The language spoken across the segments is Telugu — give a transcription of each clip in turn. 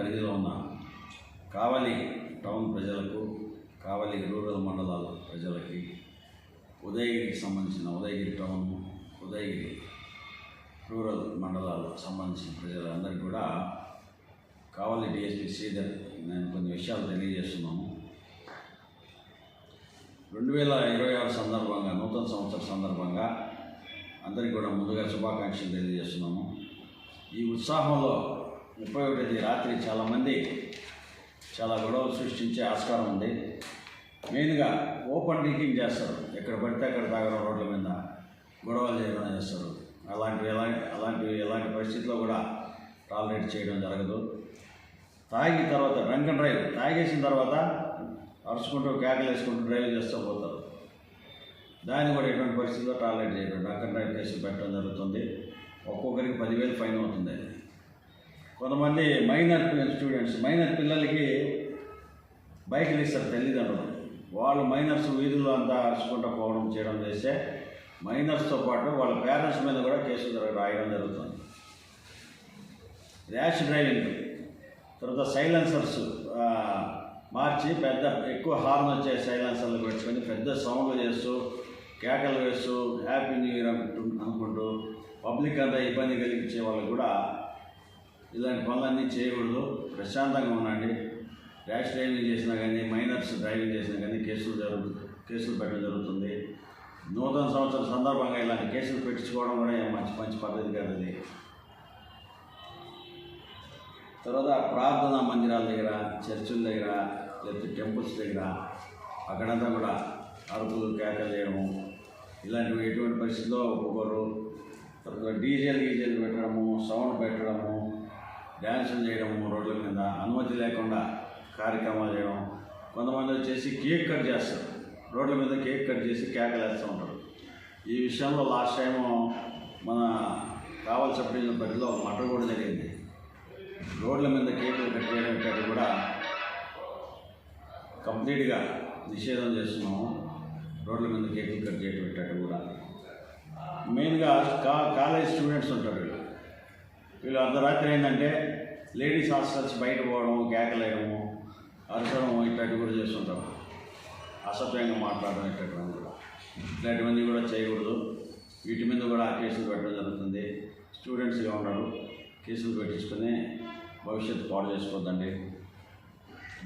పరిధిలో ఉన్న కావలి టౌన్ ప్రజలకు, కావలి రూరల్ మండలాల ప్రజలకి, ఉదయగిరికి సంబంధించిన ఉదయగిరి టౌన్, ఉదయగిరి రూరల్ మండలాలకు సంబంధించిన ప్రజలందరికీ కూడా కావలి డిఎస్పీ శ్రీధర్ నేను కొన్ని విషయాలు తెలియజేస్తున్నాము. 2026 సందర్భంగా, నూతన సంవత్సర సందర్భంగా అందరికీ కూడా ముందుగా శుభాకాంక్షలు తెలియజేస్తున్నాము. ఈ ఉత్సాహంలో 31వ తేదీ రాత్రి చాలామంది చాలా గొడవలు సృష్టించే ఆస్కారం ఉంది. మెయిన్గా ఓపెన్ డ్రింకింగ్ చేస్తారు, ఎక్కడ పడితే అక్కడ తాగడం, రోడ్ల మీద గొడవలు చేయడం చేస్తారు. ఎలాంటి పరిస్థితుల్లో కూడా టాలరేట్ చేయడం జరగదు. తాగిన తర్వాత డ్రంక్ అండ్ డ్రైవ్, తాగేసిన తర్వాత అరుచుకుంటూ కేకలు వేసుకుంటూ డ్రైవ్ చేస్తూ పోతారు. దాన్ని కూడా ఎటువంటి పరిస్థితుల్లో టాలరేట్ చేయడం, డ్రంక్ అండ్ డ్రైవ్ కేసులు పెట్టడం జరుగుతుంది. ఒక్కొక్కరికి 10,000 ఫైన్ అవుతుంది. కొంతమంది మైనర్ స్టూడెంట్స్, మైనర్ పిల్లలకి బైకులు ఇస్తారు తల్లిదండ్రులు, వాళ్ళు మైనర్స్ వీధుల్లో అంతా అరుచుకుంటూ పోవడం చేయడం చేస్తే మైనర్స్తో పాటు వాళ్ళ పేరెంట్స్ మీద కూడా కేసులు రాయడం జరుగుతుంది. ర్యాష్ డ్రైవింగ్, తర్వాత సైలెన్సర్స్ మార్చి ఎక్కువ హార్న్ వచ్చే సైలెన్సర్లు పెట్టుకొని పెద్ద సౌండ్లు చేస్తూ కేకలు వేస్తూ హ్యాపీ న్యూ ఇయర్ అనుకుంటూ పబ్లిక్ అంతా ఇబ్బంది కలిగించే వాళ్ళు కూడా ఇలాంటి పనులన్నీ చేయకూడదు. ప్రశాంతంగా ఉండండి. ర్యాష్ డ్రైవింగ్ చేసినా కానీ, మైనర్స్ డ్రైవింగ్ చేసినా కానీ కేసులు పెట్టడం జరుగుతుంది. నూతన సంవత్సరం సందర్భంగా ఇలాంటి కేసులు పెట్టించుకోవడం కూడా మంచి పద్ధతి కాదు. అది తర్వాత ప్రార్థనా మందిరాల దగ్గర, చర్చిల దగ్గర, లేకపోతే టెంపుల్స్ దగ్గర అక్కడంతా కూడా అరుపులు కేకలు చేయడము, ఇలాంటివి ఎటువంటి పరిస్థితుల్లో ఒక్కొక్కరు. తర్వాత డీజేలు పెట్టడము, సౌండ్ పెట్టడము, డ్యాన్సులు చేయడము, రోడ్ల మీద అనుమతి లేకుండా కార్యక్రమాలు చేయడం. కొంతమంది వచ్చేసి కేక్ కట్ చేస్తారు, రోడ్ల మీద కేక్ కట్ చేసి కేకలు వేస్తూ ఉంటారు. ఈ విషయంలో లాస్ట్ టైము మన కావలి సబ్ డివిజన్ పరిధిలో ఒక మర్డర్ కూడా జరిగింది. రోడ్ల మీద కేకులు కట్ చేయడం కూడా కంప్లీట్గా నిషేధం చేస్తున్నాము. రోడ్ల మీద కేకులు కట్ చేయడం కూడా. మెయిన్గా కాలేజ్ స్టూడెంట్స్ ఉంటారు. వీళ్ళు అర్ధరాత్రి ఏంటంటే లేడీస్ హాస్టల్స్ బయట పోవడం, కేకలు వేయడము, అరచడం ఇట్లాంటివి కూడా చేస్తుంటారు. అసభ్యంగా మాట్లాడడం ఇట్లాంటివన్నీ కూడా, ఇట్లాంటివన్నీ కూడా చేయకూడదు. వీటి మీద కూడా కేసులు పెట్టడం జరుగుతుంది. స్టూడెంట్స్గా ఉన్నారు, కేసులు పెట్టించుకొని భవిష్యత్తు పాడు చేసుకోవద్దండి.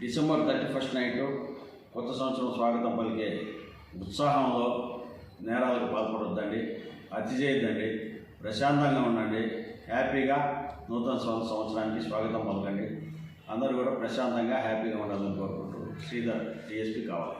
December 31st నైట్ కొత్త సంవత్సరం స్వాగతం పలికే ఉత్సాహంలో నేరాలకు పాల్పడొద్దండి, అతి చేయొద్దండి. ప్రశాంతంగా ఉండండి. హ్యాపీగా నూతన సంవత్సరానికి స్వాగతం పలకండి. అందరూ కూడా ప్రశాంతంగా హ్యాపీగా ఉండాలని కోరుకుంటూ శ్రీధర్, డిఎస్పీ కావాలి.